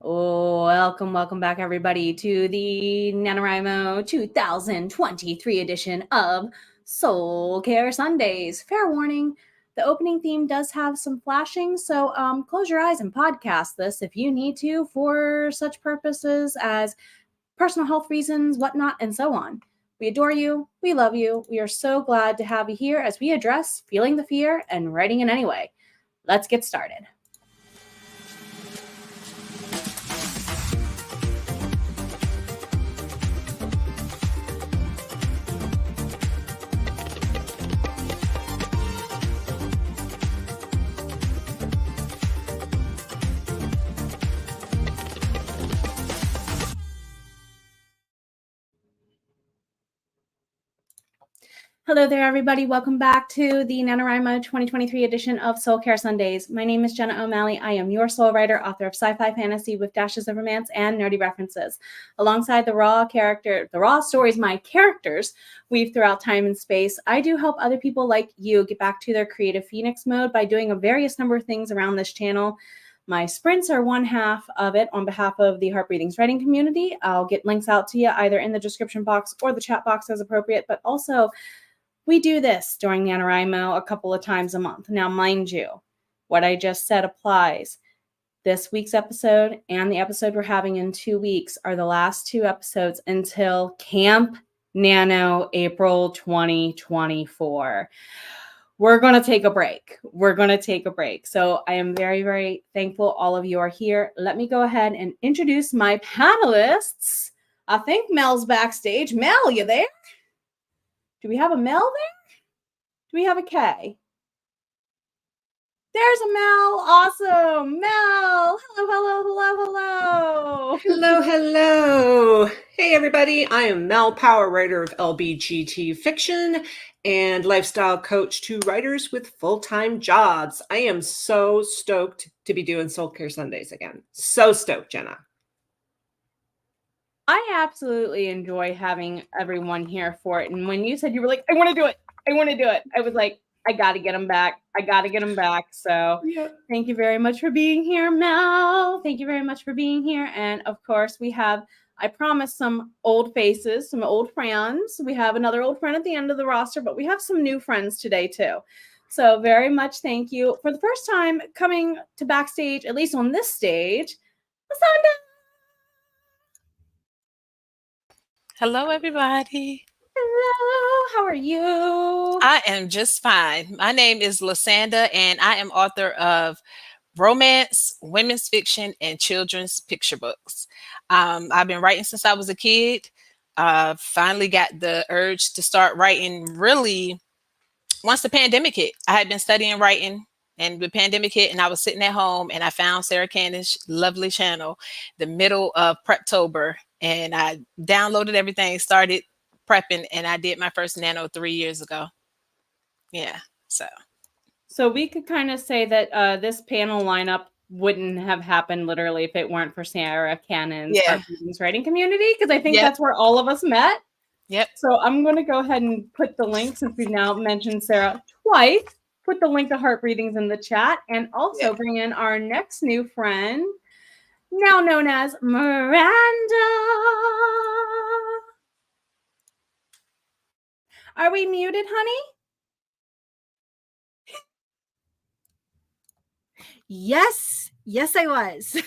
Welcome back, everybody, to the NaNoWriMo 2023 edition of Soul Care Sundays. Fair warning, the opening theme does have some flashing, so close your eyes and podcast this if you need to for such purposes as personal health reasons, whatnot, and so on. We adore you. We love you. We are so glad to have you here as we address feeling the fear and writing it anyway. Let's get started. Hello there, everybody. Welcome back to the NaNoWriMo 2023 edition of Soul Care Sundays. My name is Jenna O'Malley. I am your soul writer, author of sci-fi fantasy with dashes of romance and nerdy references. Alongside the raw stories my characters weave throughout time and space, I do help other people like you get back to their creative phoenix mode by doing a various number of things around this channel. My sprints are one half of it on behalf of the Heart Breathings writing community. I'll get links out to you either in the description box or the chat box as appropriate, but also we do this during NaNoWriMo a couple of times a month. Now, mind you, what I just said applies. This week's episode and the episode we're having in 2 weeks are the last two episodes until Camp Nano April 2024. We're going to take a break. So I am very, very thankful all of you are here. Let me go ahead and introduce my panelists. I think Mel's backstage. Mel, you there? Do we have a Mel there? Do we have a K? There's a Mel. Awesome. Mel. Hello. Hello. Hey, everybody. I am Mel, power writer of LBGT fiction and lifestyle coach to writers with full-time jobs. I am so stoked to be doing Soul Care Sundays again. So stoked, Jenna. I absolutely enjoy having everyone here for it. And when you said you were like, I want to do it, I was like, I got to get them back. So Thank you very much for being here, Mel. Thank you very much for being here. And of course, we have, I promised, some old faces, some old friends. We have another old friend at the end of the roster, but we have some new friends today too. So very much thank you. For the first time coming to backstage, at least on this stage, Lesanda. Hello, everybody. Hello, how are you? I am just fine. My name is Lesanda, and I am author of romance, women's fiction, and children's picture books. I've been writing since I was a kid. Finally got the urge to start writing really once the pandemic hit. I had been studying writing, and the pandemic hit, and I was sitting at home, and I found Sarah Cannon's lovely channel, the middle of Preptober, and I downloaded everything, started prepping, and I did my first Nano 3 years ago. Yeah, so we could kind of say that this panel lineup wouldn't have happened literally if it weren't for Sarah Cannon's Heart Breathings writing community, because I think that's where all of us met. Yep. So I'm going to go ahead and put the link, since we've now mentioned Sarah twice, put the link to Heart Breathings in the chat, and also bring in our next new friend, now known as Miranda. Are we muted, honey? Yes, I was.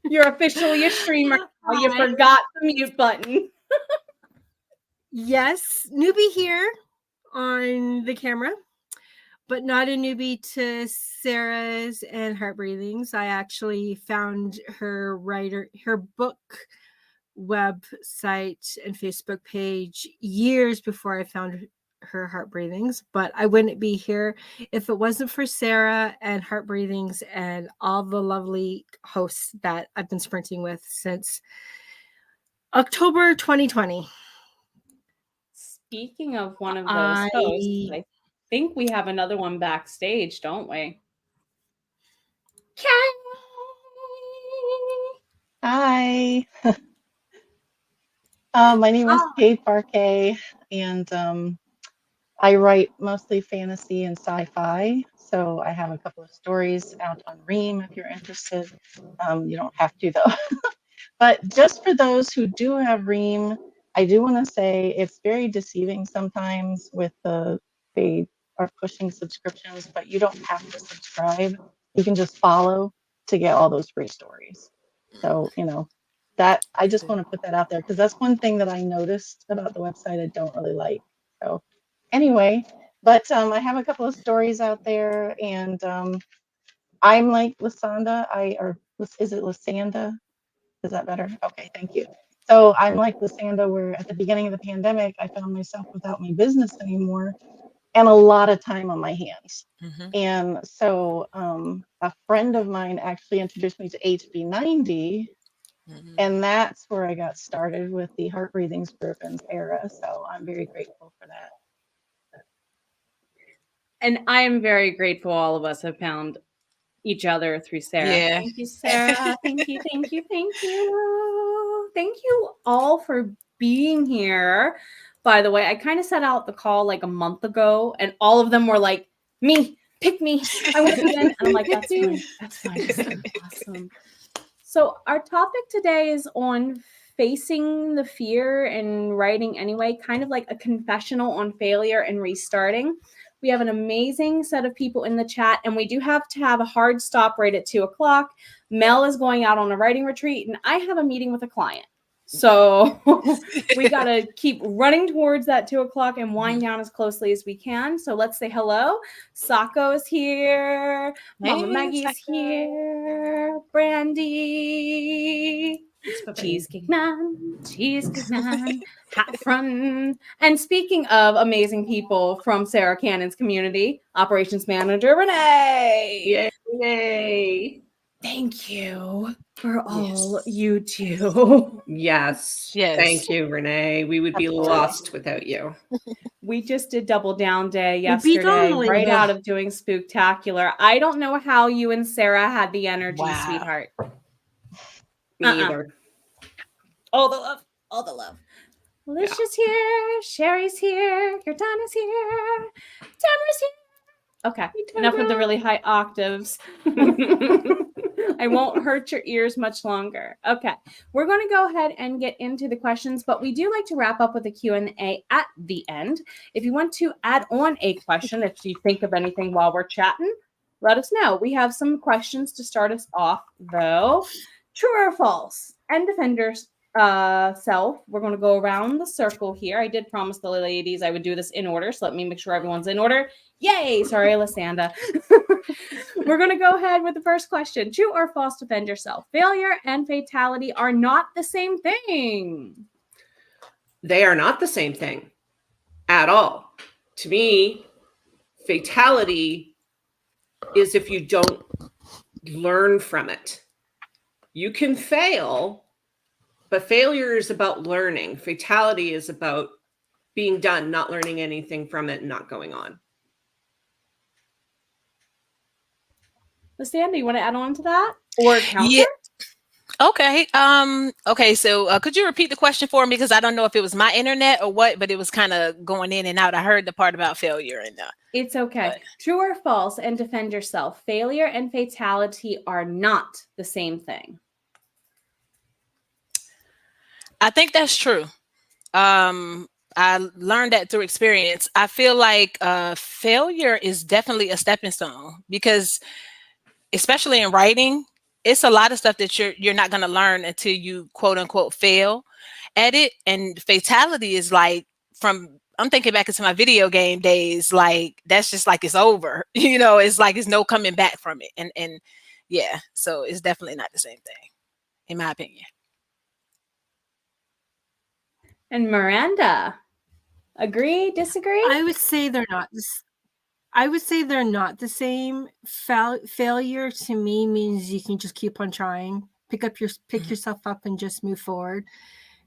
You're officially a streamer. You forgot the mute button. Yes, newbie here on the camera, but not a newbie to Sarah's and Heart Breathings. I actually found her book website and Facebook page years before I found her Heart Breathings, but I wouldn't be here if it wasn't for Sarah and Heart Breathings and all the lovely hosts that I've been sprinting with since October 2020. Speaking of one of those hosts, I think we have another one backstage, don't we? Hi. My name is Kate Barkay, and I write mostly fantasy and sci-fi, so I have a couple of stories out on Ream if you're interested. You don't have to though. But just for those who do have Ream, I do want to say it's very deceiving sometimes with they are pushing subscriptions, but you don't have to subscribe. You can just follow to get all those free stories. So, that I just want to put that out there because that's one thing that I noticed about the website I don't really like. So anyway, but I have a couple of stories out there, and I'm like Lesanda. Is it Lesanda? Is that better? Okay, thank you. So I'm like Lesanda, where at the beginning of the pandemic, I found myself without my business anymore and a lot of time on my hands. Mhm. And so a friend of mine actually introduced me to HB90, Mhm. and that's where I got started with the Heart Breathings group and Sarah. So I'm very grateful for that. And I am very grateful all of us have found each other through Sarah. Yeah. Thank you, Sarah. Thank you, thank you, thank you. Thank you all for being here. By the way, I kind of set out the call like a month ago, and all of them were like, me, pick me. I want to be in. And I'm like, that's fine. That's fine. That's fine. Awesome. So our topic today is on facing the fear and writing anyway, kind of like a confessional on failure and restarting. We have an amazing set of people in the chat, and we do have to have a hard stop right at 2:00. Mel is going out on a writing retreat, and I have a meeting with a client. So we got to keep running towards that 2:00 and wind down as closely as we can. So let's say hello. Sako is here. Mama Hey, Maggie's Sako. here. Brandy. Cheesecake Man. Hat front. And speaking of amazing people from Sarah Cannon's community, Operations Manager Renee. Yay. Thank you for all Yes. you do. Yes. Yes. Thank you, Renee. We would be Absolutely. lost without you. We just did Double Down Day We'd be yesterday, lonely right without- out of doing Spooktacular. I don't know how you and Sarah had the energy, Wow. sweetheart. Me either. All the love. All the love. Alicia's here. Sherry's here. Your Donna's here. Tamara's here. Okay, enough of the really high octaves. I won't hurt your ears much longer. Okay, we're going to go ahead and get into the questions, but we do like to wrap up with a Q&A at the end. If you want to add on a question, if you think of anything while we're chatting, let us know. We have some questions to start us off, though. True or false? And defenders self. We're going to go around the circle here. I did promise the ladies I would do this in order, so let me make sure everyone's in order. Yay! Sorry, Lesanda. We're going to go ahead with the first question. True or false, defend yourself? Failure and fatality are not the same thing. They are not the same thing at all. To me, fatality is if you don't learn from it. You can fail, but failure is about learning. Fatality is about being done, not learning anything from it, and not going on. Lesanda, you want to add on to that? Or counter? Yeah. Okay. Okay. So could you repeat the question for me? Because I don't know if it was my internet or what, but it was kind of going in and out. I heard the part about failure and It's okay. But- True or false, and defend yourself. Failure and fatality are not the same thing. I think that's true. I learned that through experience. I feel like failure is definitely a stepping stone because, especially in writing, it's a lot of stuff that you're not going to learn until you quote unquote fail at it. And fatality is like I'm thinking back into my video game days, like that's just like it's over. It's like it's no coming back from it. And yeah, so it's definitely not the same thing, in my opinion. And Miranda, agree, disagree? I would say they're not. I would say they're not the same. Failure to me means you can just keep on trying, pick yourself up, and just move forward.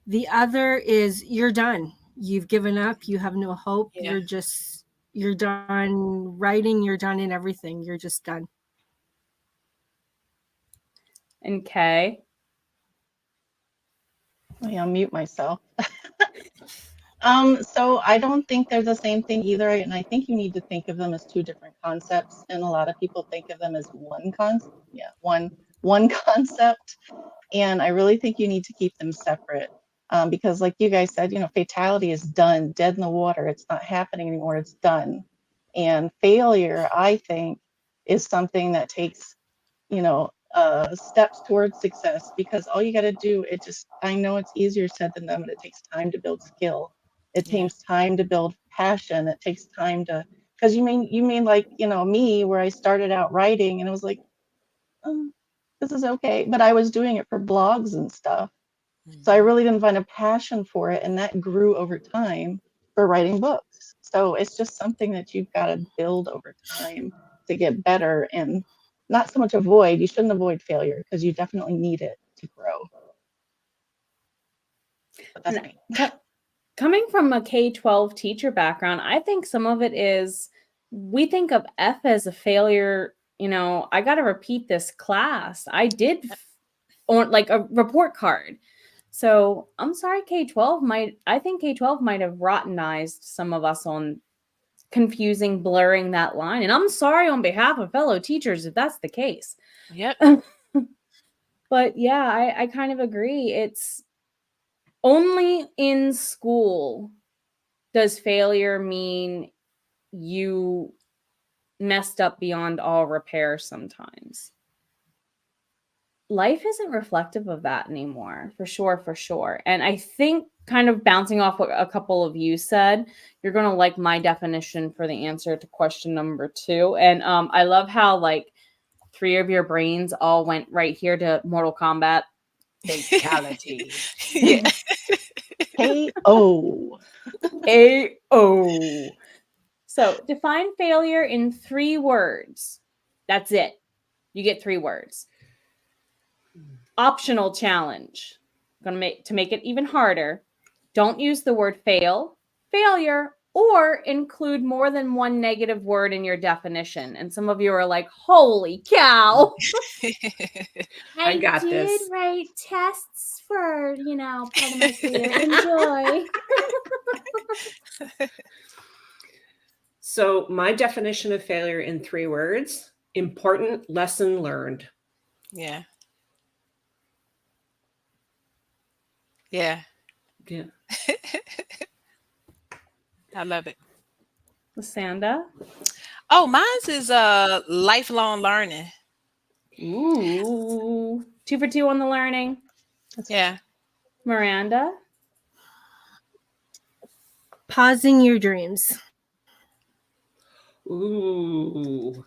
The other is you're done. You've given up. You have no hope. Yeah. You're done writing. You're done in everything. You're just done. And Kay? I'll mute myself. So I don't think they're the same thing either, and I think you need to think of them as two different concepts. And a lot of people think of them as one concept. Yeah, one concept. And I really think you need to keep them separate. Because like you guys said, fatality is done, dead in the water. It's not happening anymore. It's done. And failure, I think, is something that takes, steps towards success, because all you got to do, I know it's easier said than done, but it takes time to build skill. It Yeah. takes time to build passion. It takes time to, because you mean like, me, where I started out writing and it was like, oh, this is okay. But I was doing it for blogs and stuff. So I really didn't find a passion for it. And that grew over time for writing books. So it's just something that you've got to build over time to get better, and not so much avoid. You shouldn't avoid failure, because you definitely need it to grow. But that's me. Coming from a K-12 teacher background, I think some of it is we think of F as a failure. I got to repeat this class. I did on like a report card. So I'm sorry, I think K-12 might have rottenized some of us on confusing, blurring that line. And I'm sorry on behalf of fellow teachers if that's the case. Yep. But yeah, I kind of agree. It's only in school does failure mean you messed up beyond all repair sometimes. Life isn't reflective of that anymore, for sure. And I think, kind of bouncing off what a couple of you said, you're going to like my definition for the answer to question number 2. And I love how like 3 of your brains all went right here to Mortal Kombat. Fatality. Yeah. K.O. A-O. So define failure in 3 words. That's it. You get 3 words. Optional challenge. To make it even harder. Don't use the word fail, failure, or include more than one negative word in your definition. And some of you are like, holy cow. I got did this. write tests for, part of my career. Enjoy. So my definition of failure in 3 words: important lesson learned. Yeah. Yeah. Yeah. I love it. Lesanda? Oh, mine's is lifelong learning. Ooh. 2 for 2 on the learning. Yeah. Miranda? Pausing your dreams. Ooh.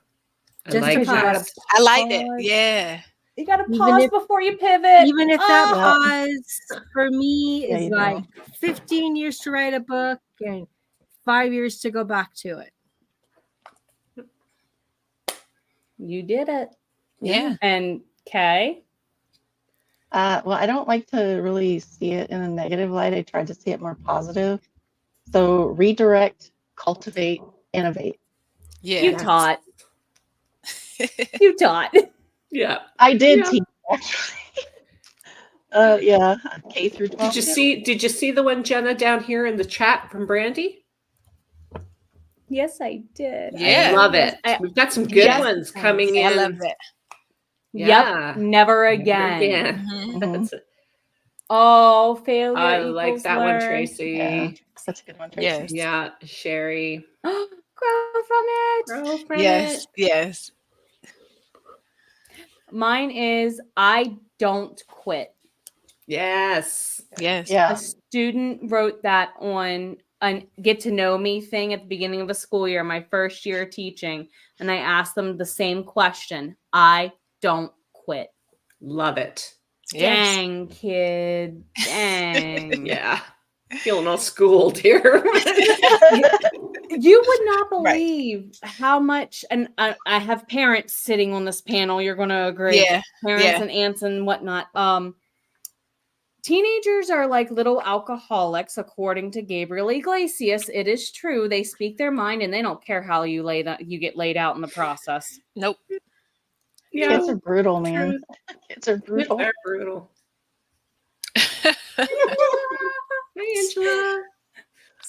I Just like to that. pause. I like it. Pause. Yeah. You got to Even pause if- before you pivot. Even if that Yeah. pause for me Yeah, is you like don't. 15 years to write a book and 5 years to go back to it. You did it. Yeah. And Kay? Well, I don't like to really see it in a negative light. I try to see it more positive. So redirect, cultivate, innovate. Yeah. You taught. You taught. Yeah. I did Yeah. teach, actually. Yeah, K through 12. Did you see the one, Jenna, down here in the chat from Brandy? Yes, I did. Yeah. I love it. We've got some good Yes. ones coming in. I love it. Yeah. Yep. Never again. Again. Mhm. That's it. Oh, failure I equals like that learn. one, Tracy. Yeah, such a good one, Tracy. Yes. Yeah, Sherry. Grow from it. Grow from Yes. it. Yes. Mine is I don't quit. Yes. Yes. Yeah. A student wrote that on a get to know me thing at the beginning of a school year, my first year teaching. And I asked them the same question. I don't quit. Love it. Yes. Dang, kid. Dang. Yeah. Feeling all schooled here. You would not Right. believe how much, and I have parents sitting on this panel. You're going to agree. Yeah. Parents Yeah. and aunts and whatnot. Teenagers are like little alcoholics, according to Gabriel Iglesias. It is true. They speak their mind, and they don't care how you get laid out in the process. Nope. Yeah. Kids are brutal, man. Kids are brutal. They're brutal. Hey, Angela.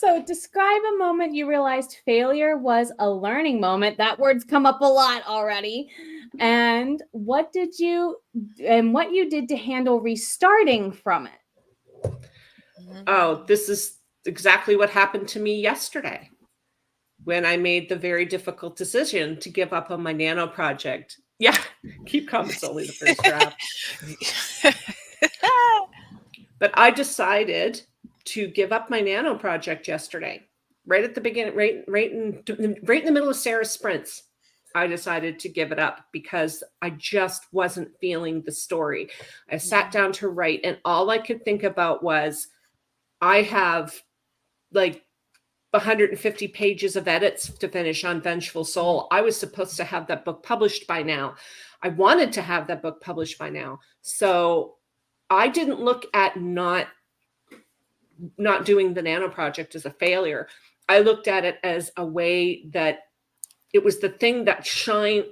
So describe a moment you realized failure was a learning moment. That word's come up a lot already. And what you did to handle restarting from it? Oh, this is exactly what happened to me yesterday when I made the very difficult decision to give up on my nano project. Yeah, keep calm. It's only the first draft. But I decided to give up my nano project yesterday, right at the beginning, right in the middle of Sarah's sprints. I decided to give it up because I just wasn't feeling the story. I sat down to write, and all I could think about was, I have like 150 pages of edits to finish on Vengeful Soul. I was supposed to have that book published by now. I wanted to have that book published by now. So I didn't look at not doing the nano project as a failure. I looked at it as a way that it was the thing that shone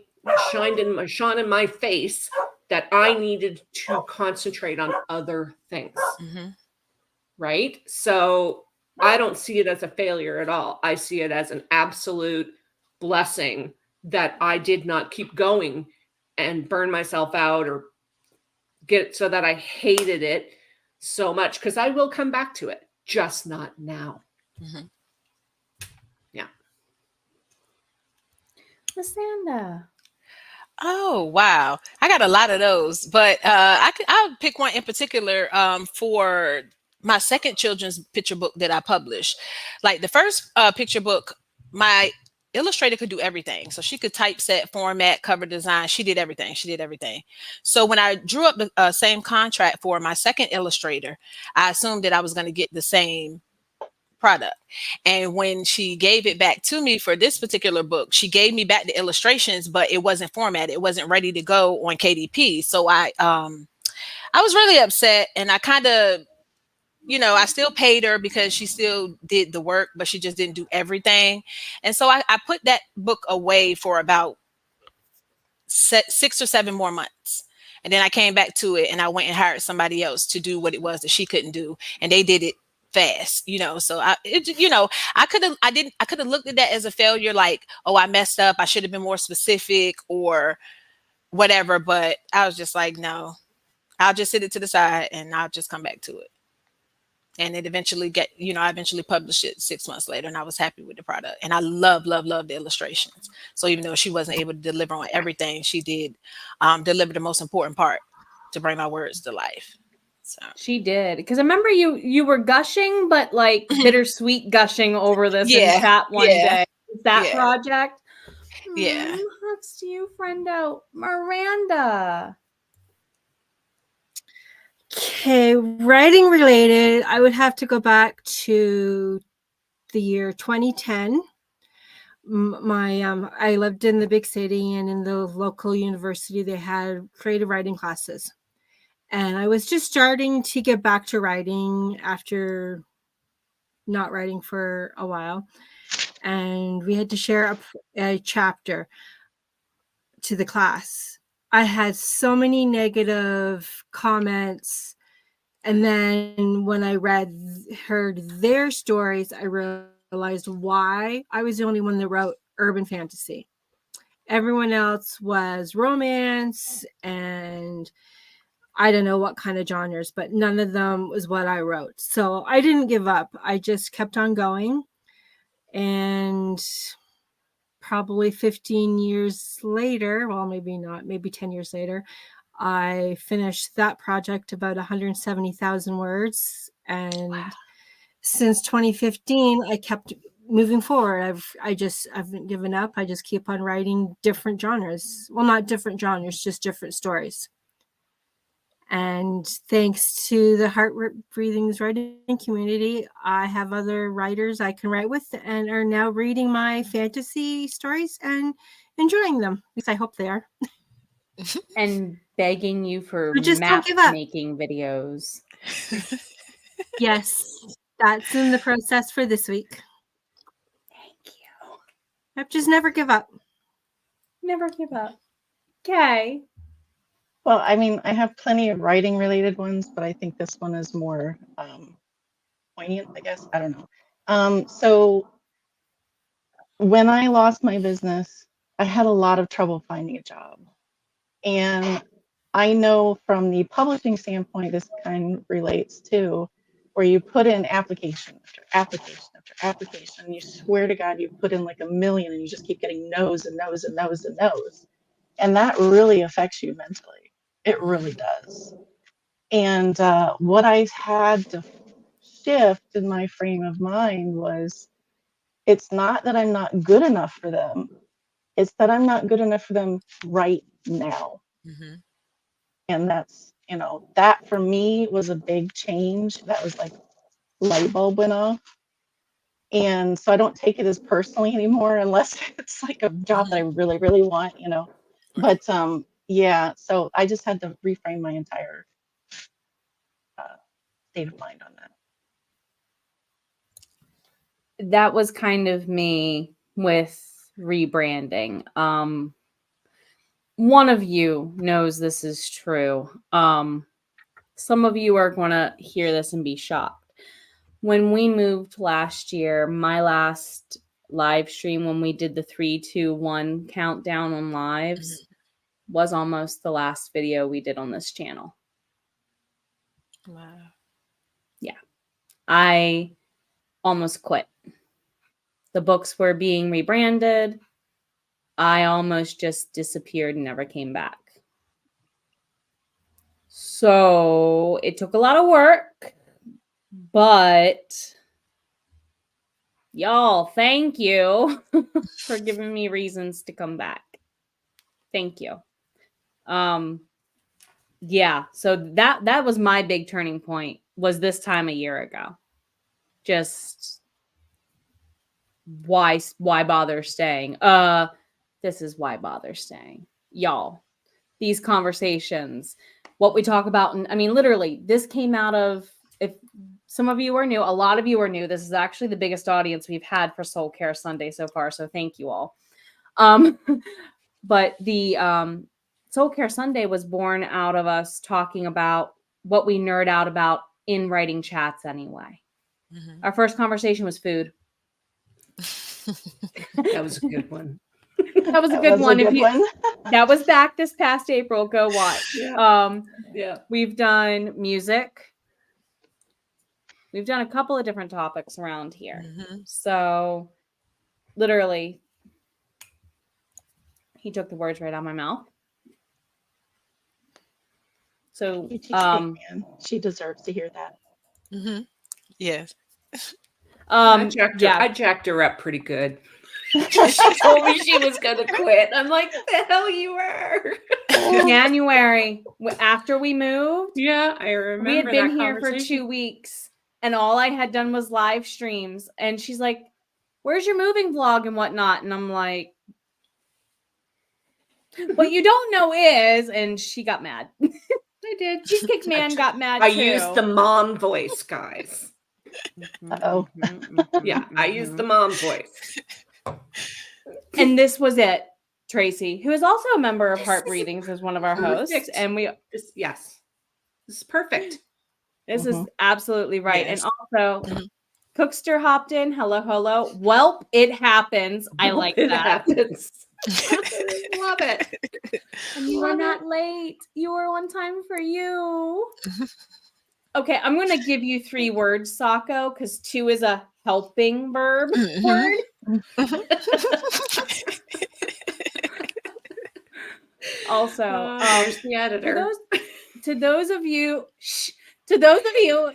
in my face that I needed to concentrate on other things. Right? So I don't see it as a failure at all. I see it as an absolute blessing that I did not keep going and burn myself out or get so that I hated it so much, because I will come back to it, just not now. Yeah. Lesanda. Oh, wow. I got a lot of those, but I'll pick one in particular for my second children's picture book that I published. Like the first picture book, my illustrator could do everything. So she could typeset, format, cover design. She did everything. So when I drew up the same contract for my second illustrator, I assumed that I was going to get the same product. And when she gave it back to me for this particular book, she gave me back the illustrations, but it wasn't formatted. It wasn't ready to go on KDP. So I was really upset, and I kind of, I still paid her because she still did the work, but she just didn't do everything. And so I put that book away for about 6 or 7 more months. And then I came back to it, and I went and hired somebody else to do what it was that she couldn't do. And they did it fast, so I could have looked at that as a failure, like, oh, I messed up, I should have been more specific or whatever, but I was just like, no, I'll just sit it to the side and I'll just come back to it. And it eventually I eventually published it 6 months later, and I was happy with the product. And I love the illustrations. So even though she wasn't able to deliver on everything, she did deliver the most important part to bring my words to life. So. She did, because I remember you were gushing, but like bittersweet gushing over this in chat one day. Is that project? Yeah. Hugs to you, friendo. Miranda. Okay, writing related, I would have to go back to the year 2010. I lived in the big city, and in the local university they had creative writing classes. And I was just starting to get back to writing after not writing for a while. And we had to share a chapter to the class. I had so many negative comments. And then when I heard their stories, I realized why I was the only one that wrote urban fantasy. Everyone else was romance and I don't know what kind of genres, but none of them was what I wrote. So I didn't give up. I just kept on going. And probably 15 years later, well, maybe not, maybe 10 years later, I finished that project about 170,000 words. And since 2015, I kept moving forward. I haven't given up. I just keep on writing different genres. Well, not different genres, just different stories. And thanks to the Heart Breathings writing community, I have other writers I can write with and are now reading my fantasy stories and enjoying them. At least I hope they are. And begging you for just map don't give up. making videos. Yes, that's in the process for this week. Thank you. Yep, just never give up. Never give up. Okay. Well, I mean, I have plenty of writing related ones, but I think this one is more poignant, I guess. I don't know. So when I lost my business, I had a lot of trouble finding a job. And I know from the publishing standpoint, this kind of relates to where you put in application after application after application, and you swear to God, you put in like a million and you just keep getting no's and no's and no's and no's. And that really affects you mentally. It really does. And what I had to shift in my frame of mind was, it's not that I'm not good enough for them. It's that I'm not good enough for them right now. Mm-hmm. And that's, that for me was a big change. That was like light bulb went off. And so I don't take it as personally anymore unless it's like a job that I really, really want, But yeah, so I just had to reframe my entire state of mind on that. That was kind of me with rebranding. One of you knows this is true. Some of you are going to hear this and be shocked. When we moved last year, my last live stream, when we did the 3, 2, 1 countdown on lives, was almost the last video we did on this channel. Wow. Yeah. I almost quit. The books were being rebranded. I almost just disappeared and never came back. So it took a lot of work, but y'all, thank you for giving me reasons to come back. Thank you. Yeah, so that was my big turning point, was this time a year ago. Just why bother staying? This is why bother staying. Y'all, these conversations, what we talk about, and I mean, literally, this came out of, if some of you are new, a lot of you are new. This is actually the biggest audience we've had for Soul Care Sunday so far, so thank you all. But the Soul Care Sunday was born out of us talking about what we nerd out about in writing chats anyway. Mm-hmm. Our first conversation was food. That was a good one. That was a good one. That was back this past April. Go watch. Yeah. Yeah. We've done music. We've done a couple of different topics around here. Mm-hmm. So literally, he took the words right out of my mouth. So she deserves to hear that. Mm-hmm. Yes. I jacked her up pretty good. She told me she was gonna quit. I'm like, the hell you were. January, after we moved. Yeah, I remember. We had been here for 2 weeks, and all I had done was live streams. And she's like, "Where's your moving vlog and whatnot?" And I'm like, "What you don't know is," and she got mad. I did. Cheesecake Man got mad. I used the mom voice, guys. Uh-oh. Yeah, I used the mom voice. And this was it. Tracy, who is also a member of Heart Breathings, is one of our hosts. Perfect. And this is perfect. This is absolutely right. Yes. And also, Cookster hopped in. Hello. Welp, it happens. I like that. It happens. Love it. And you are not late. You are on time for you. Okay, I'm going to give you 3 words, Sako, because 2 is a helping verb word. Also, the editor. To those of you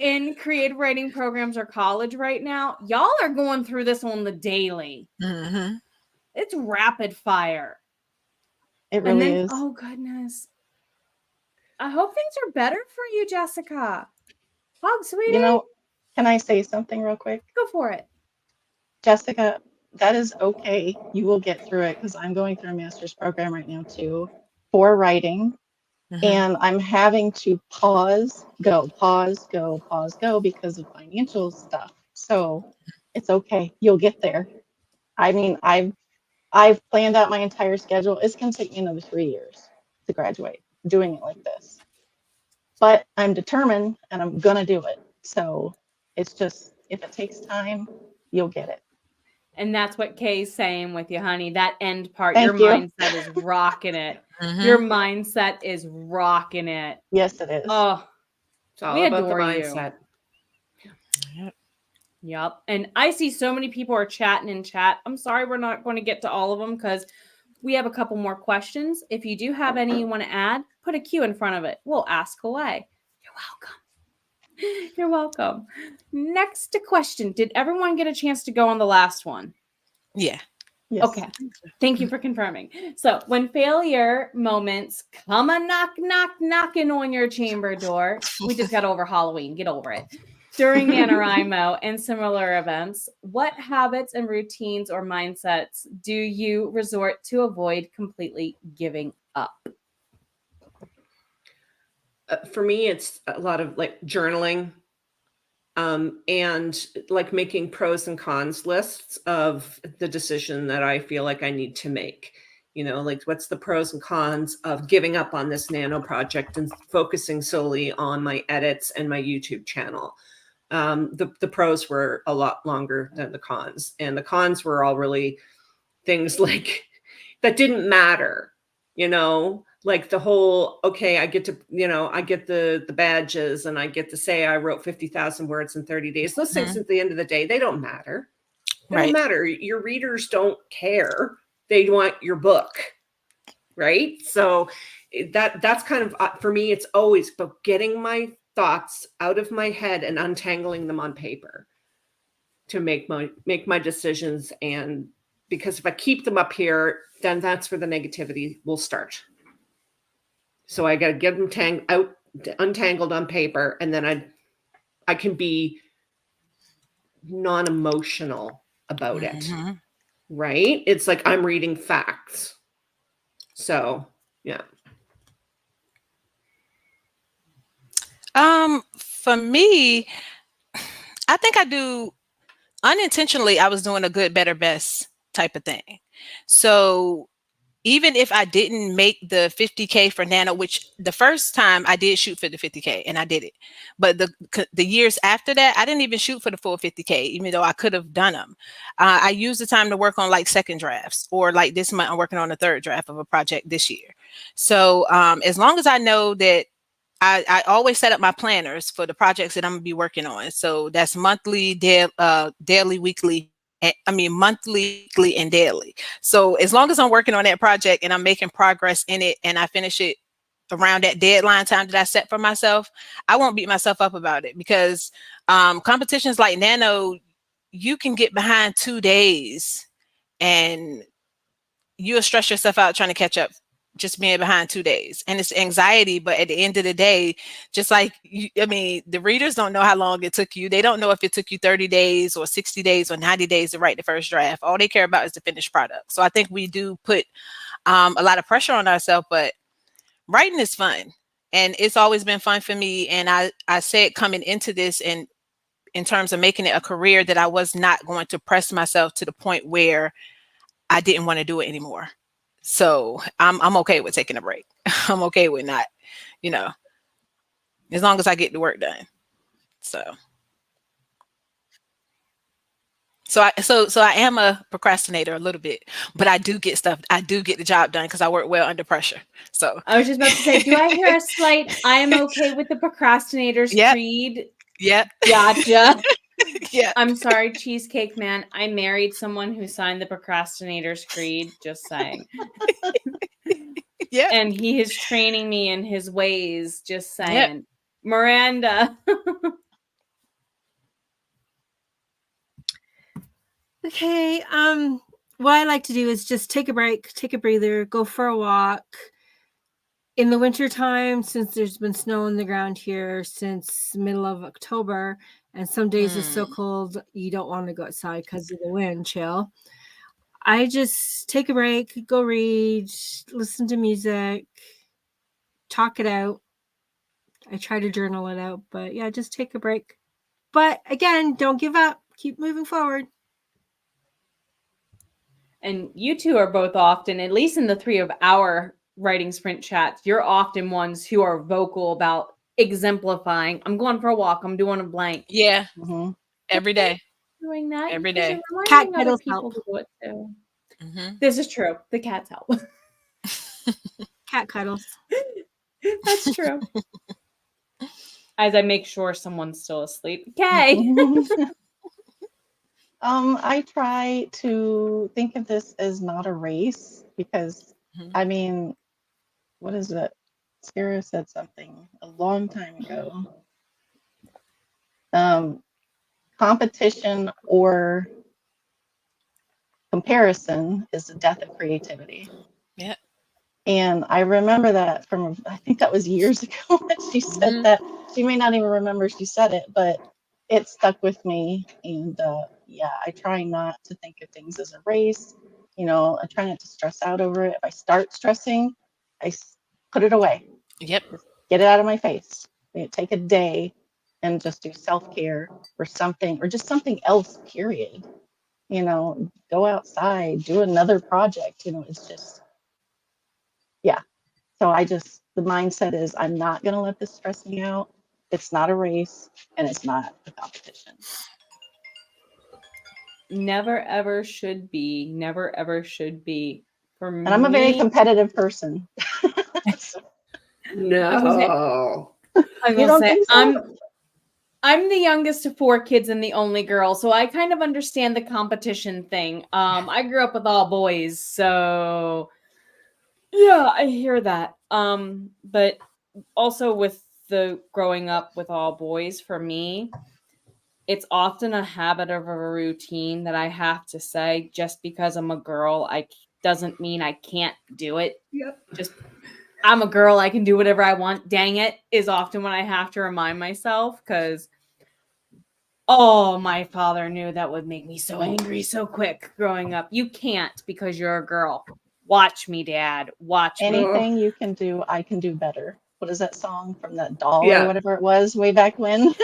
in creative writing programs or college right now, y'all are going through this on the daily. Mm-hmm. It's rapid fire. It really is. Oh, goodness. I hope things are better for you, Jessica. Oh, sweetie. Can I say something real quick? Go for it. Jessica, that is okay. You will get through it, because I'm going through a master's program right now, too, for writing. Mm-hmm. And I'm having to pause, go, because of financial stuff. So it's okay. You'll get there. I mean, I've planned out my entire schedule. It's going to take me another 3 years to graduate doing it like this. But I'm determined, and I'm going to do it. So it's just, if it takes time, you'll get it. And that's what Kay's saying with you, honey. That end part, Thank your you. mindset is rocking it. Your mindset is rocking it. Yes, it is. Oh, It's all we about the adore you. mindset. Yep. And I see so many people are chatting in chat. I'm sorry we're not going to get to all of them because we have a couple more questions. If you do have any you want to add, put a Q in front of it. We'll ask away. You're welcome. You're welcome. Next question. Did everyone get a chance to go on the last one? Yeah. Yes. Okay. Thank you for confirming. So when failure moments come a knocking on your chamber door, we just got over Halloween. Get over it. During NaNoWriMo and similar events, what habits and routines or mindsets do you resort to avoid completely giving up? For me, it's a lot of like journaling, and like making pros and cons lists of the decision that I feel like I need to make. You know, like what's the pros and cons of giving up on this nano project and focusing solely on my edits and my YouTube channel. The pros were a lot longer than the cons, and the cons were all really things like that didn't matter, you know, like the whole, okay, I get to, you know, I get the badges and I get to say I wrote 50,000 words in 30 days. Those things at the end of the day, they don't matter. They don't matter. Your readers don't care. They want your book, right? So that's kind of, for me, it's always about getting my thoughts out of my head and untangling them on paper to make my decisions. And because if I keep them up here, then that's where the negativity will start. So I got to get them untangled on paper, and then I can be non-emotional about it, right? It's like I'm reading facts. So yeah. For me, I think I do unintentionally. I was doing a good, better, best type of thing. So even if I didn't make the 50K for Nano, which the first time I did shoot for the 50K and I did it, but the years after that, I didn't even shoot for the full 50K, even though I could have done them. I used the time to work on like second drafts, or like this month, I'm working on the third draft of a project this year. So as long as I know that I always set up my planners for the projects that I'm gonna be working on. So that's monthly, daily, weekly. Monthly, weekly, and daily. So as long as I'm working on that project and I'm making progress in it and I finish it around that deadline time that I set for myself, I won't beat myself up about it, because competitions like Nano, you can get behind 2 days and you'll stress yourself out trying to catch up, just being behind 2 days, and it's anxiety. But at the end of the day, just like the readers don't know how long it took you. They don't know if it took you 30 days or 60 days or 90 days to write the first draft. All they care about is the finished product. So I think we do put a lot of pressure on ourselves, but writing is fun, and it's always been fun for me. And I said coming into this, and in terms of making it a career, that I was not going to press myself to the point where I didn't want to do it anymore. So I'm okay with taking a break. I'm okay with not, as long as I get the work done. So I am a procrastinator a little bit, but I do get stuff. I do get the job done because I work well under pressure. So I was just about to say, do I hear a slight, I am okay with the procrastinator's creed? Yep. Gotcha. Yeah. I'm sorry, Cheesecake Man. I married someone who signed the procrastinator's creed, just saying. Yeah. And he is training me in his ways, just saying. Yep. Miranda. Okay. What I like to do is just take a break, take a breather, go for a walk. In the wintertime, since there's been snow on the ground here since middle of October, and some days it's so cold you don't want to go outside because of the wind chill, I just take a break, go read, listen to music, talk it out. I try to journal it out, but yeah, just take a break. But again, don't give up. Keep moving forward. And you two are both often, at least in the 3 of our writing sprint chats, you're often ones who are vocal about exemplifying. I'm going for a walk. I'm doing a blank. Yeah. Every day. doing that. Every because day. You're Cat reminding other cuddles people help. to do it too. Mhm. This is true. The cats help. Cat cuddles. That's true. As I make sure someone's still asleep. Okay. I try to think of this as not a race because, Mhm. I mean, what is it? Sarah said something a long time ago. Competition or comparison is the death of creativity. Yeah. And I remember that from, I think that was years ago that she said Mhm. that. She may not even remember she said it, but it stuck with me. And yeah, I try not to think of things as a race. You know, I try not to stress out over it. If I start stressing, put it away. Yep. Just get it out of my face. You know, take a day and just do self-care or something, or just something else, period. You know, go outside, do another project. You know, it's just, yeah. So the mindset is I'm not going to let this stress me out. It's not a race and it's not a competition. Never ever should be. Never ever should be. For me. And I'm a very competitive person. No. I You will don't say think so? I'm the youngest of 4 kids and the only girl, so I kind of understand the competition thing. I grew up with all boys, so yeah, I hear that. But also with the growing up with all boys, for me, it's often a habit of a routine that I have to say just because I'm a girl, doesn't mean I can't do it. Yep. Just I'm a girl, I can do whatever I want. Dang it, is often when I have to remind myself because my father knew that would make me so angry so quick growing up. You can't because you're a girl. Watch me, Dad. Watch me. Anything you can do, I can do better. What is that song from that doll Yeah. or whatever it was way back when?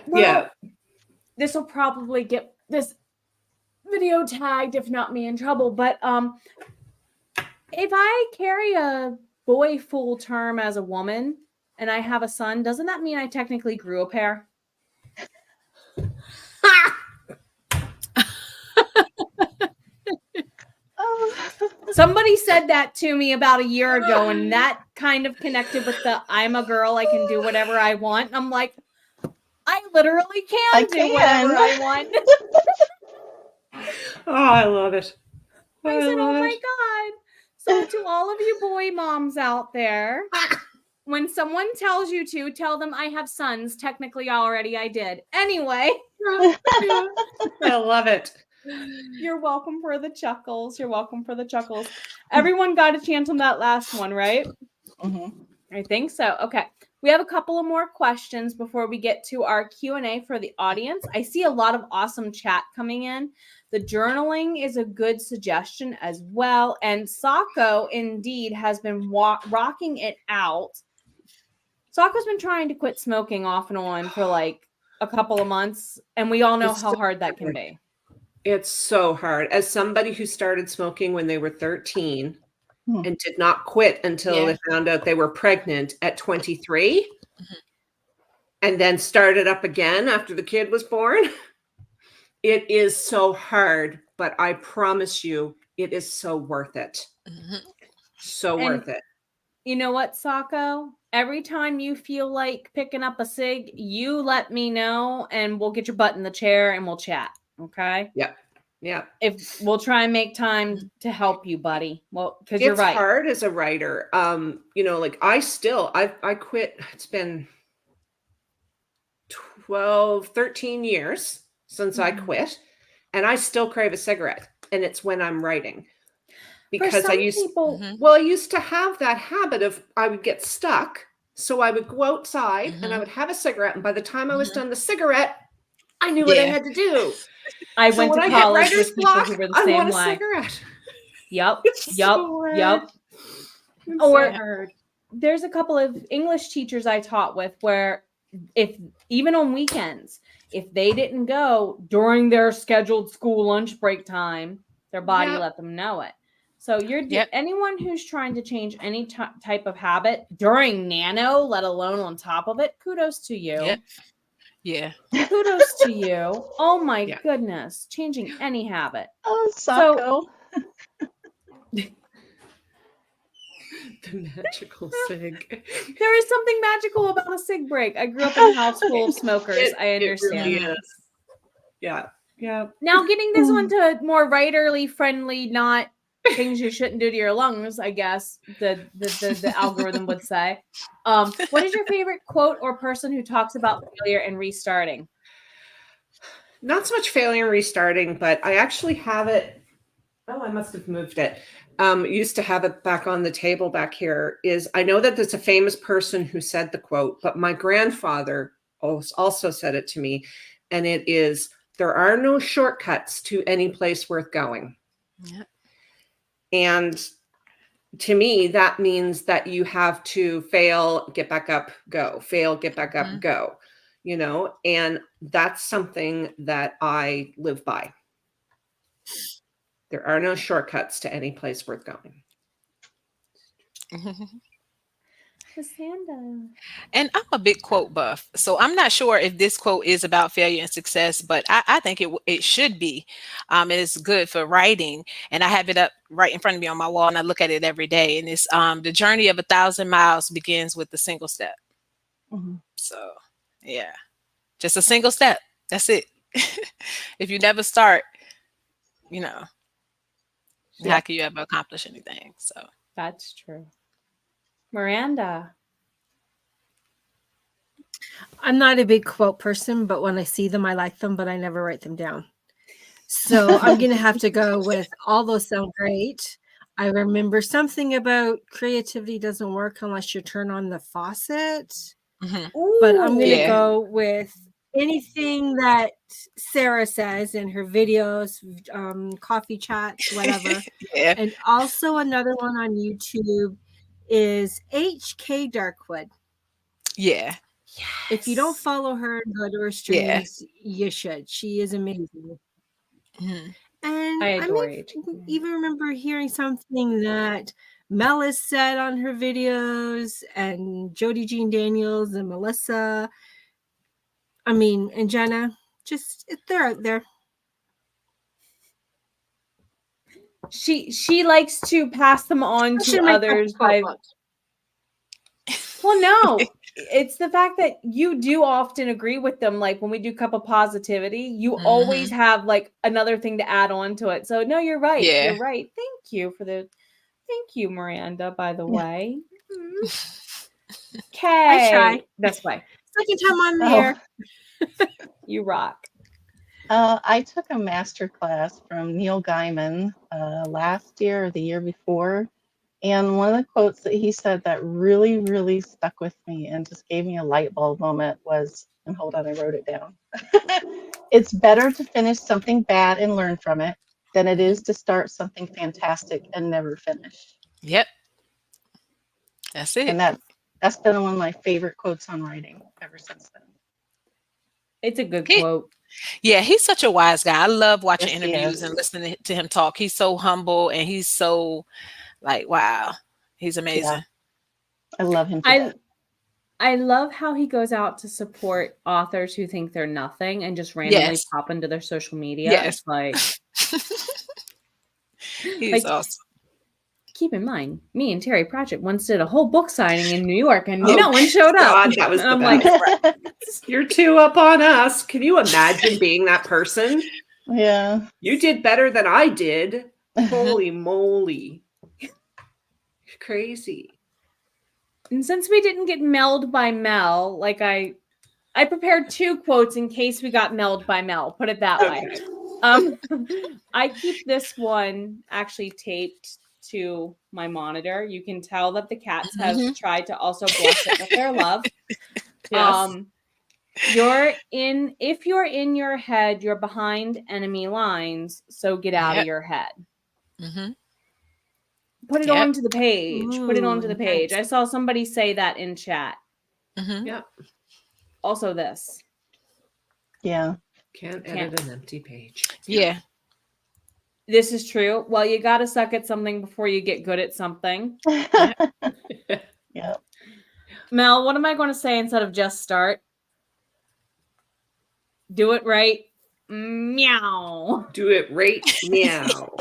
Yeah. This will probably get this video tagged, if not me in trouble. But if I carry a boy full term as a woman and I have a son, doesn't that mean I technically grew a pair? Somebody said that to me about a year ago, and that kind of connected with the I'm a girl, I can do whatever I want. And I'm like, I literally can do whatever I want. Oh, I love it. I said, oh my God. So to all of you boy moms out there, when someone tells you to, tell them I have sons. Technically already I did. Anyway. I love it. You're welcome for the chuckles. You're welcome for the chuckles. Everyone got a chance on that last one, right? Mm-hmm. I think so. Okay. We have a couple of more questions before we get to our Q&A for the audience. I see a lot of awesome chat coming in. The journaling is a good suggestion as well. And Sako, indeed, has been rocking it out. Sako's been trying to quit smoking off and on for like a couple of months. And we all know how hard that can be. It's so hard. As somebody who started smoking when they were 13 and did not quit until they found out they were pregnant at 23 and then started up again after the kid was born. It is so hard, but I promise you, it is so worth it. So worth it. You know what, Sako? Every time you feel like picking up a cig, you let me know and we'll get your butt in the chair and we'll chat. Okay? Yep. Yeah. If we'll try and make time to help you, buddy. Well, because you're right. It's hard as a writer. You know, like I quit. It's been 12, 13 years since I quit, and I still crave a cigarette. And it's when I'm writing. Because I used to have that habit of I would get stuck. So I would go outside and I would have a cigarette. And by the time I was done the cigarette, I knew what I had to do. I went to college with people who were the same way. Cigarette. Yep. Or there's a couple of English teachers I taught with where even on weekends, if they didn't go during their scheduled school lunch break time, their body let them know it. So anyone who's trying to change any type of habit during nano, let alone on top of it, kudos to you. Yeah. Kudos to you. Oh my Yeah. goodness. Changing any habit. Oh, Sako. The magical sig. There is something magical about a cig break. I grew up in a house full of smokers. I It really understand. is. Yeah. Yeah. Now, getting this one to more writerly friendly, not things you shouldn't do to your lungs, I guess the algorithm would say. What is your favorite quote or person who talks about failure and restarting? Not so much failure and restarting, but I actually have it. Oh, I must have moved it. Used to have it back on the table back here. I know that there's a famous person who said the quote, but my grandfather also said it to me, and it is, there are no shortcuts to any place worth going. Yeah. And to me, that means that you have to fail, get back up, go, fail, get back up, go, you know, and that's something that I live by. There are no shortcuts to any place worth going. Lesanda. And I'm a big quote buff, so I'm not sure if this quote is about failure and success, but I think it should be. It's good for writing, and I have it up right in front of me on my wall, and I look at it every day. And it's the journey of 1,000 miles begins with a single step. Mm-hmm. So, yeah, just a single step. That's it. If you never start, you know, how can you ever accomplish anything? So That's true. Miranda. I'm not a big quote person, but when I see them, I like them, but I never write them down. So I'm going to have to go with all those sound great. I remember something about creativity doesn't work unless you turn on the faucet. But I'm going to go with anything that Sarah says in her videos, coffee chats, whatever. And also another one on YouTube is HK Darkwood. Yeah. Yes. If you don't follow her and go to her streams, you should. She is amazing. And I adore even remember hearing something that Mel has said on her videos, and Jody Jean Daniels and Melissa. And Jenna. Just, they're out there. She likes to pass them on to others by. Well, no, it's the fact that you do often agree with them. Like when we do Cup of Positivity, you always have like another thing to add on to it. So no, you're right. Yeah. You're right. Thank you, Miranda, by the way. Okay. I try. This way. Second time on the air. You rock. I took a master class from Neil Gaiman last year or the year before. And one of the quotes that he said that really, really stuck with me and just gave me a light bulb moment was, and hold on, I wrote it down. It's better to finish something bad and learn from it than it is to start something fantastic and never finish. Yep. That's it. And that's been one of my favorite quotes on writing ever since then. It's a good quote. Yeah, he's such a wise guy. I love watching Yes, interviews and listening to him talk. He's so humble and he's so like, wow, he's amazing. Yeah. I love him. I love how he goes out to support authors who think they're nothing and just randomly pop into their social media. Yes. It's like he's awesome. Keep in mind, me and Terry Pratchett once did a whole book signing in New York, and no one showed up. God, that was I'm like, like, you're too up on us. Can you imagine being that person? Yeah. You did better than I did. Holy moly. Crazy. And since we didn't get mailed by Mel, like I prepared 2 quotes in case we got mailed by Mel. Put it that way. I keep this one actually taped to my monitor. You can tell that the cats have tried to also bless it with their love. Yes. If you're in your head, you're behind enemy lines, so get out of your head. Put it onto the page. Put it onto the page. I saw somebody say that in chat. Yeah. Also this. Yeah. Can't edit an empty page. Yeah. This is true. Well, you got to suck at something before you get good at something. Yeah. Mel, what am I going to say instead of just start? Do it right. Meow. Do it right meow.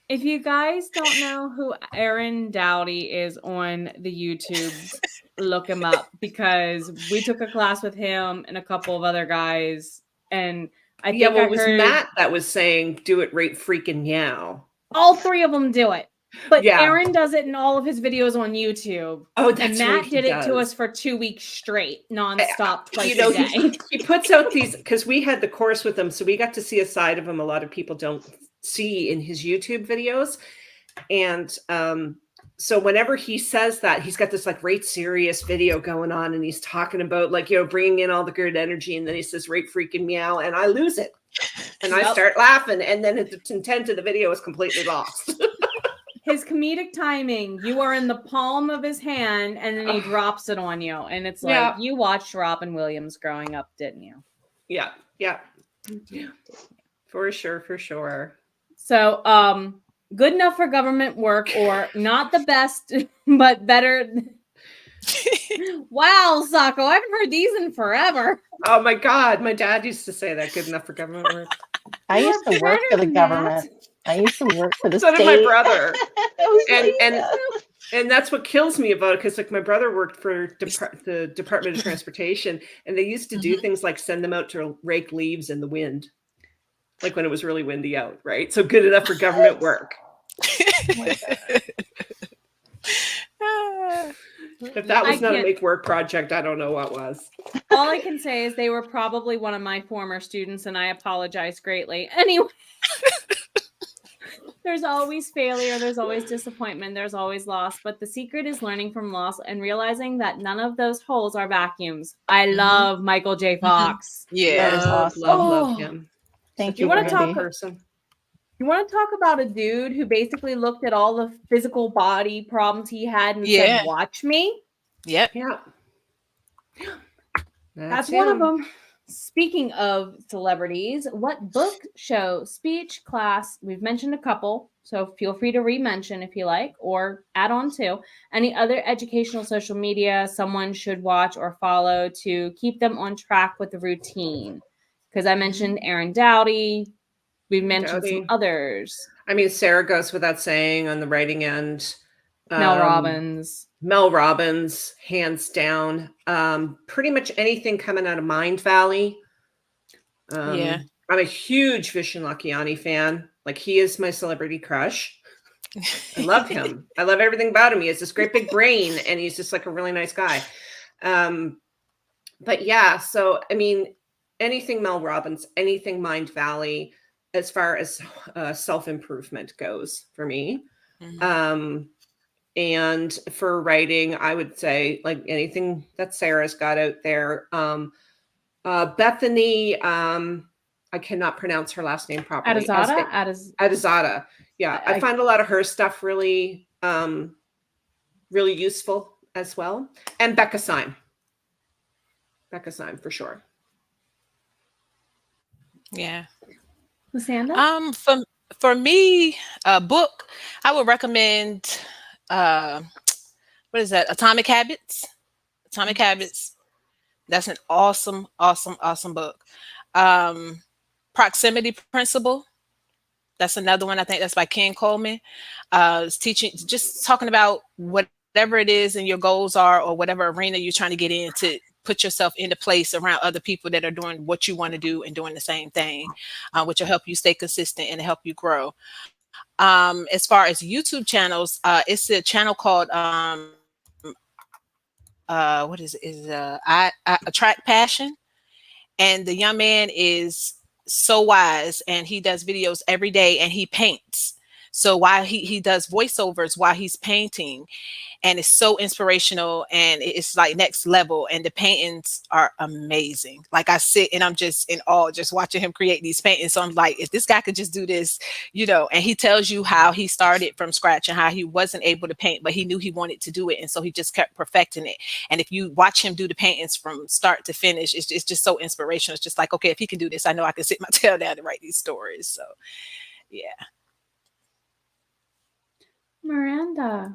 If you guys don't know who Aaron Dowdy is on the YouTubes, look him up because we took a class with him and a couple of other guys. And I think Well, I it was heard Matt that was saying, do it right freaking meow. all three of them do it. But Yeah. Aaron does it in all of his videos on YouTube. Oh, And that's Matt right, he did it to does. us for 2 weeks straight, nonstop, twice You know, a day. he puts out these, because we had the course with him, so we got to see a side of him a lot of people don't see in his YouTube videos. And so whenever he says that, he's got this like right serious video going on, and he's talking about like, you know, bringing in all the good energy, and then he says right freaking meow, and I lose it. And I start laughing, and then the intent of the video is completely lost. His comedic timing, you are in the palm of his hand, and then he drops it on you. And it's like, you watched Robin Williams growing up, didn't you? Yeah. For sure. So, good enough for government work, or not the best, but better. Wow, Sako, I haven't heard these in forever. Oh my God, my dad used to say that, good enough for government work. I used to work for the government. I used to work for the So state. did my brother. and And that's what kills me about it, because like my brother worked for the Department of Transportation, and they used to do things like send them out to rake leaves in the wind, like when it was really windy out, right? So good enough for government work. If that was not a make work project, I don't know what was. All I can say is they were probably one of my former students, and I apologize greatly. Anyway. There's always failure. There's always disappointment. There's always loss. But the secret is learning from loss and realizing that none of those holes are vacuums. I love Michael J. Fox. Yeah. That is awesome. Love him. Thank You you, want to Randy. You want to talk about a dude who basically looked at all the physical body problems he had and said, "Watch me." Yep. Yeah. That's one of them. Speaking of celebrities, what book, show, speech, class, we've mentioned a couple, so feel free to re-mention if you like, or add on to any other educational social media someone should watch or follow to keep them on track with the routine. Because I mentioned Aaron Dowdy, we mentioned some others. I mean, Sarah goes without saying on the writing end. Mel Robbins, hands down. Pretty much anything coming out of Mind Valley. I'm a huge Vishen Lakhiani fan. Like, he is my celebrity crush. I love him. I love everything about him. He has this great big brain, and he's just like a really nice guy. But yeah, so I mean, anything Mel Robbins, anything Mind Valley, as far as self-improvement goes for me. And for writing, I would say like anything that Sarah's got out there. Bethany, I cannot pronounce her last name properly. Adizada. Yeah, I find a lot of her stuff really, really useful as well. And Becca Syme for sure. Yeah. Lesanda? For me, a book, I would recommend what is that? Atomic Habits. That's an awesome book. Proximity Principle. That's another one. I think that's by Ken Coleman. It's just talking about whatever it is and your goals are, or whatever arena you're trying to get in, to put yourself into place around other people that are doing what you want to do and doing the same thing, which will help you stay consistent and help you grow. As far as YouTube channels, it's a channel called what is it? I Attract Passion, and the young man is so wise, and he does videos every day, and he paints. So while he does voiceovers while he's painting, and it's so inspirational, and it's like next level, and the paintings are amazing. Like, I sit and I'm just in awe just watching him create these paintings. So I'm like, if this guy could just do this, and he tells you how he started from scratch and how he wasn't able to paint, but he knew he wanted to do it, and so he just kept perfecting it. And if you watch him do the paintings from start to finish, it's just so inspirational. It's just like, okay, if he can do this, I know I can sit my tail down and write these stories. So yeah. Miranda.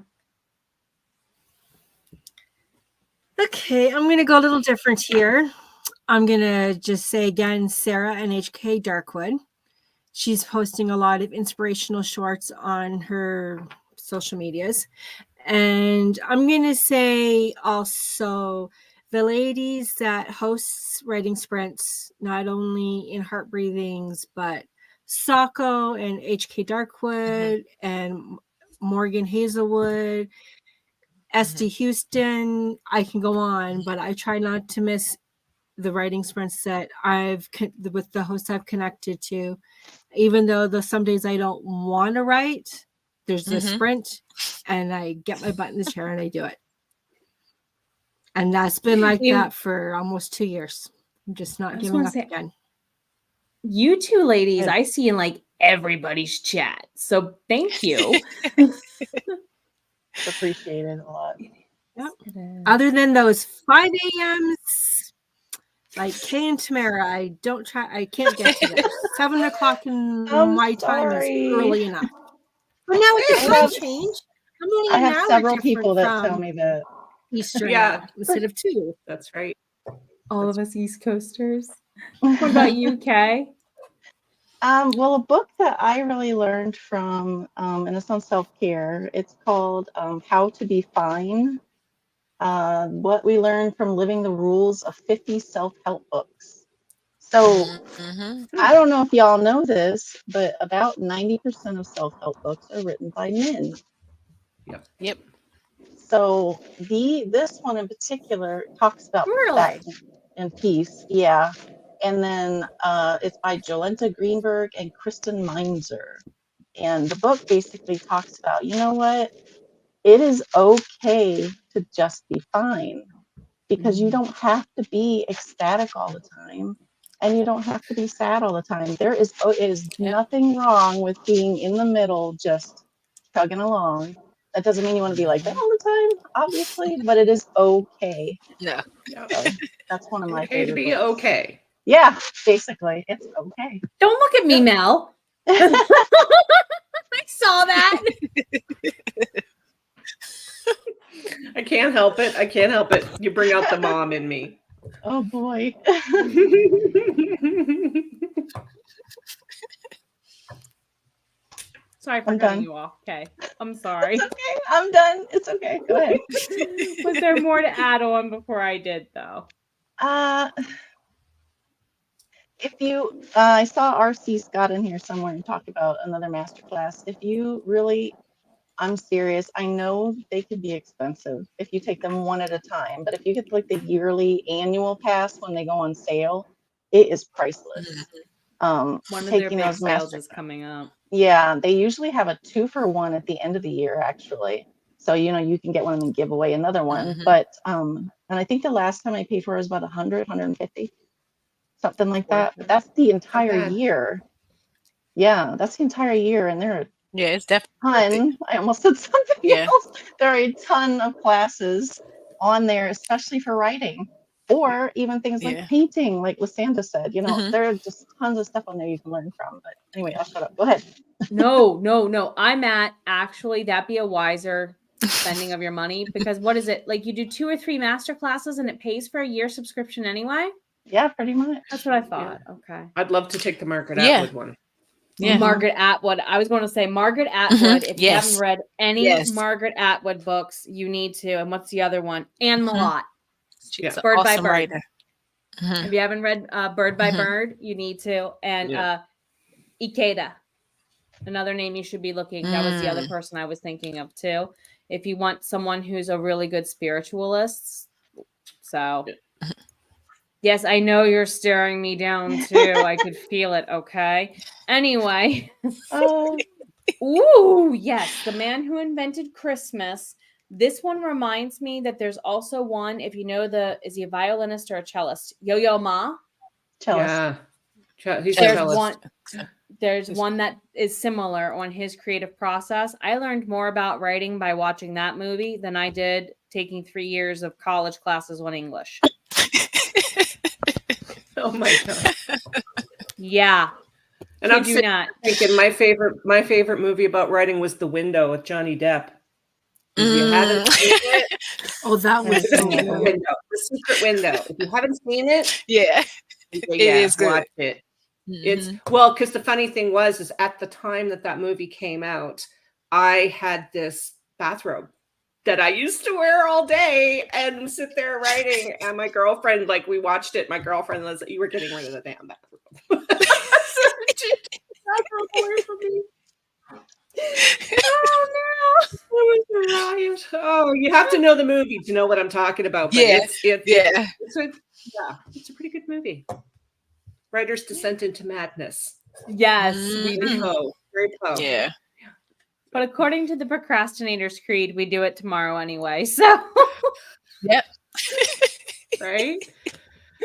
Okay, I'm going to go a little different here. I'm going to just say again, Sarah NHK Darkwood. She's posting a lot of inspirational shorts on her social medias. And I'm going to say also the ladies that hosts writing sprints, not only in Heart Breathings, but Sako and HK Darkwood and Morgan Hazelwood, SD Houston. I can go on, but I try not to miss the writing sprints that with the hosts I've connected to. Even though some days I don't want to write, there's a sprint and I get my butt in the chair and I do it. And that's been like that for almost 2 years. I'm just not giving up again. You two ladies, I see in like everybody's chat. So thank you. Appreciated a lot. Yep. Other than those 5 a.m.s, like Kay and Tamara, I can't get to them. 7 o'clock in my time is early enough. But now it's a time change. I have several people that tell me that. Eastern now, instead of 2. That's right. All of us East Coasters. What about you, Kay? Well, a book that I really learned from, and it's on self-care, it's called How to Be Fine. What we learned from living the rules of 50 self-help books. So I don't know if y'all know this, but about 90% of self-help books are written by men. Yep. So this one in particular talks about perfection and peace. Yeah. And then it's by Jolenta Greenberg and Kristen Meinzer. And the book basically talks about, you know what? It is okay to just be fine, because you don't have to be ecstatic all the time, and you don't have to be sad all the time. It is nothing wrong with being in the middle, just chugging along. That doesn't mean you want to be like that all the time, obviously, but it is okay. Yeah. So that's one of my Okay to favorite be books. okay. Yeah, basically, it's okay. Don't look at me, Mel. I saw that. I can't help it. I can't help it. You bring out the mom in me. Oh boy. Sorry for cutting you off. Okay. I'm sorry. It's okay. I'm done. It's okay. Go ahead. Was there more to add on before I did, though? If you, I saw RC Scott in here somewhere and talk about another masterclass. If you really, I'm serious. I know they could be expensive if you take them one at a time, but if you get like the yearly annual pass when they go on sale, it is priceless. One of their big sales is coming up. Yeah, they usually have a 2-for-1 at the end of the year, actually. So, you know, you can get one and then give away another one. But, and I think the last time I paid for it was about 100, 150, something like that. But that's the entire year. Yeah, that's the entire year. And there are it's definitely. I almost said something else. There are a ton of classes on there, especially for writing. Or even things like painting, like Lesanda said, you know, there are just tons of stuff on there you can learn from. But anyway, I'll shut up. Go ahead. No. I'm at actually that'd be a wiser spending of your money, because what is it? Like you do 2 or 3 master classes and it pays for a year subscription anyway? Yeah, pretty much. That's what I thought. Yeah. Okay. I'd love to take the Margaret Atwood one. Yeah. Margaret Atwood. I was going to say Margaret Atwood. If you haven't read any Margaret Atwood books, you need to. And what's the other one? Anne Malott. She's Bird awesome by Bird. writer. If you haven't read Bird by Bird, you need to. And Ikeda, another name you should be looking. That was the other person I was thinking of too. If you want someone who's a really good spiritualist. So, yes, I know you're staring me down too. I could feel it. Okay. Anyway. Ooh, yes. The Man Who Invented Christmas. This one reminds me that there's also one, if you know is he a violinist or a cellist? Yo-Yo Ma. Cellist. Yeah. He's a cellist. There's one that is similar on his creative process. I learned more about writing by watching that movie than I did taking 3 years of college classes on English. Oh my God. Yeah. And I'm thinking my favorite movie about writing was The Window with Johnny Depp. You haven't seen it? Oh, that was The secret window. If you haven't seen it, Yeah, yeah, it is good. watch it. It's Mhm. well, because the funny thing is at the time that movie came out, I had this bathrobe that I used to wear all day and sit there writing. And my girlfriend, like, we watched it. My girlfriend was, you were getting rid of the damn bathrobe. So she took the bathrobe away from me. Oh no, it was a riot. Oh, you have to know the movie to know what I'm talking about. But Yeah, yeah. it's a pretty good movie. Writer's Descent into Madness. Yes, we Mhm. do. Poe. Very Poe. Yeah. But according to the Procrastinator's Creed, we do it tomorrow anyway. So, Yep. right?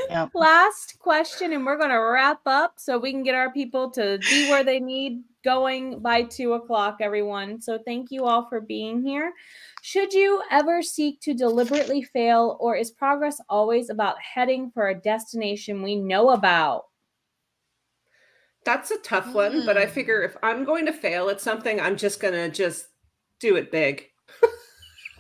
Yep. Last question, and we're going to wrap up so we can get our people to be where they need going by 2 o'clock, everyone. So thank you all for being here. Should you ever seek to deliberately fail, or is progress always about heading for a destination we know about? That's a tough one, but I figure if I'm going to fail at something, I'm just going to do it big.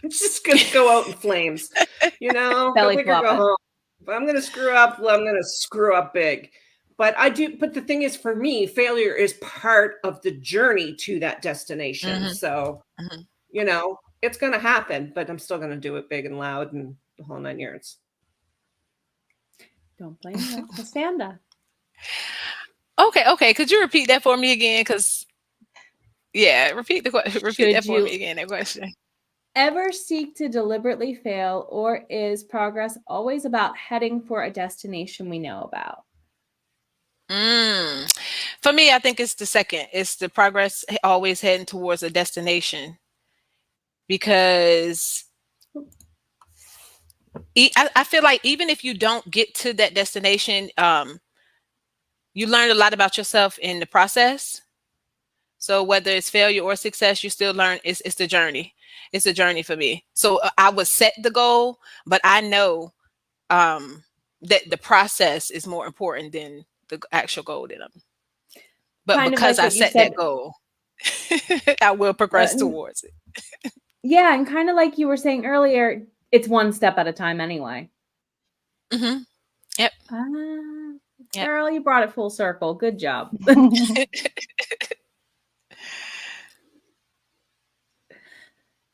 I'm just going to go out in flames. You know, Belly go big or flop go it. home. If I'm going to screw up, well, I'm going to screw up big. But the thing is, for me, failure is part of the journey to that destination. Mhm. So, Mhm. you know, it's going to happen, but I'm still going to do it big and loud and the whole 9 yards. Don't blame her. Lesanda. Okay. Could you repeat that for me again? Because repeat that for me again. That question. Ever seek to deliberately fail, or is progress always about heading for a destination we know about? For me, I think it's the second. It's the progress always heading towards a destination, because I feel like even if you don't get to that destination, you learn a lot about yourself in the process. So whether it's failure or success, you still learn. It's the journey. It's a journey for me. So I would set the goal, but I know that the process is more important than the actual goal that I'm. But Kind of because like I what you set said. that goal, I will progress towards it. Yeah, and kind of like you were saying earlier, it's one step at a time anyway. Mm-hmm. Yep. Yep. Girl, you brought it full circle. Good job.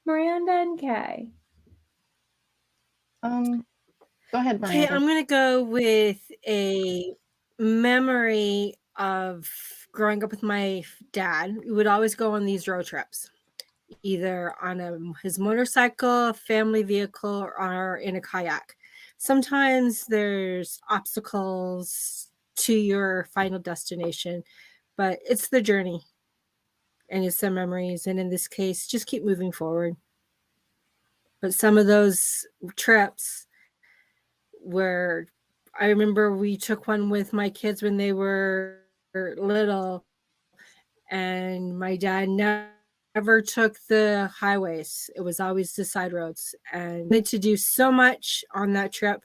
Miranda and Kay. Go ahead, Okay, Miranda. I'm gonna go with a memory of growing up with my dad. We would always go on these road trips, either on his motorcycle, family vehicle, or in a kayak. Sometimes there's obstacles to your final destination, but it's the journey and it's the memories. And in this case, just keep moving forward. But some of those trips where I remember we took one with my kids when they were little, and my dad never took the highways. It was always the side roads, and we had to do so much on that trip.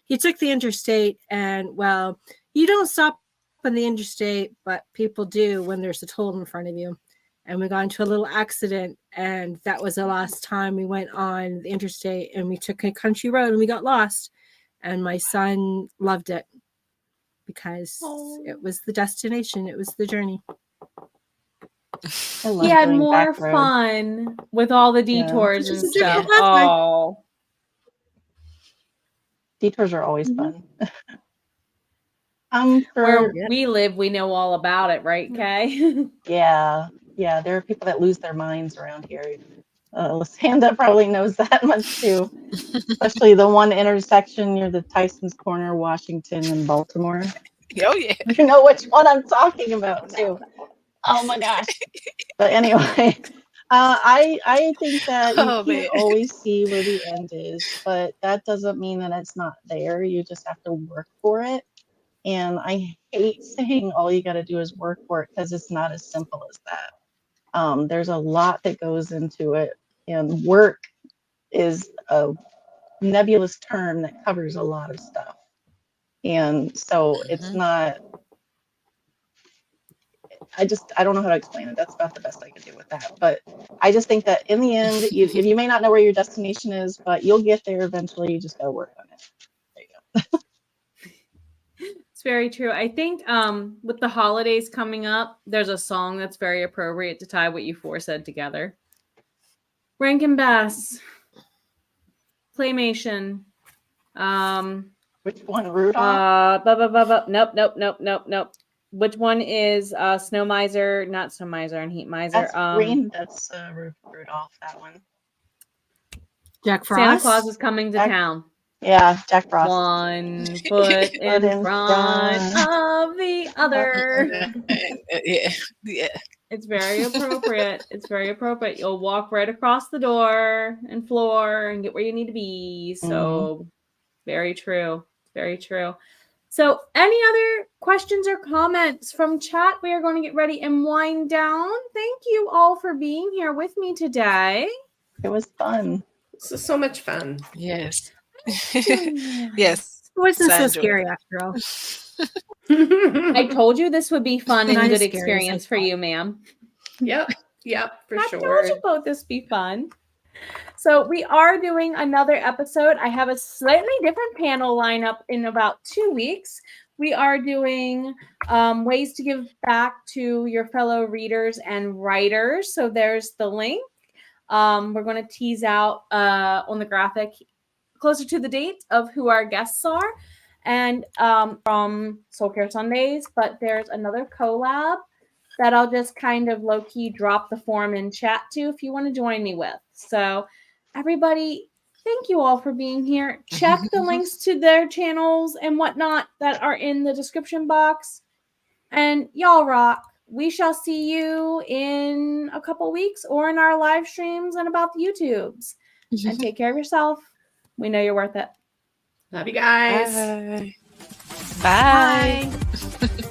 He took the interstate, and well, you don't stop on the interstate, but people do when there's a toll in front of you. And we got into a little accident, and that was the last time we went on the interstate, and we took a country road and we got lost. And my son loved it because it was the destination. It was the journey. He had more fun with all the detours and stuff. Oh, detours are always fun. Where we live, we know all about it, right, Kay? Yeah. There are people that lose their minds around here. Lesanda probably knows that much too, especially the one intersection near the Tyson's Corner, Washington, and Baltimore. Oh yeah, you know which one I'm talking about too. Oh my gosh! But anyway, I think that you can't always see where the end is, but that doesn't mean that it's not there. You just have to work for it. And I hate saying all you got to do is work for it, because it's not as simple as that. There's a lot that goes into it, and work is a nebulous term that covers a lot of stuff. And so it's not, I don't know how to explain it. That's about the best I can do with that. But I just think that in the end, you may not know where your destination is, but you'll get there eventually. You just got to work on it. It's very true. I think with the holidays coming up, there's a song that's very appropriate to tie what you four said together. Rankin Bass, Claymation. Which one, Rudolph? Nope. Which one is Snow Miser? Not Snow Miser and Heat Miser. That's green. That's Rudolph. That one. Jack Santa Frost. Claus is coming to town. Yeah, Jack Frost. One foot in front of the other. Yeah. It's very appropriate. It's very appropriate. You'll walk right across the door and floor and get where you need to be. So very true. Very true. So any other questions or comments from chat? We are going to get ready and wind down. Thank you all for being here with me today. It was fun. This is so much fun. Yes. Yes. It wasn't so Enjoyed scary after all. I told you this would be fun and Not good as scary as I experience for thought. you, ma'am. Yep, for I sure. told you both this would be fun. So we are doing another episode. I have a slightly different panel lineup in about 2 weeks. We are doing ways to give back to your fellow readers and writers. So there's the link. We're going to tease out on the graphic closer to the date of who our guests are and from Soul Care Sundays. But there's another collab that I'll just kind of low-key drop the form in chat to if you want to join me with. So everybody, thank you all for being here. Check the links to their channels and whatnot that are in the description box. And y'all rock. We shall see you in a couple weeks or in our live streams and about the YouTubes. And take care of yourself. We know you're worth it. Love you guys. Bye. Bye. Bye.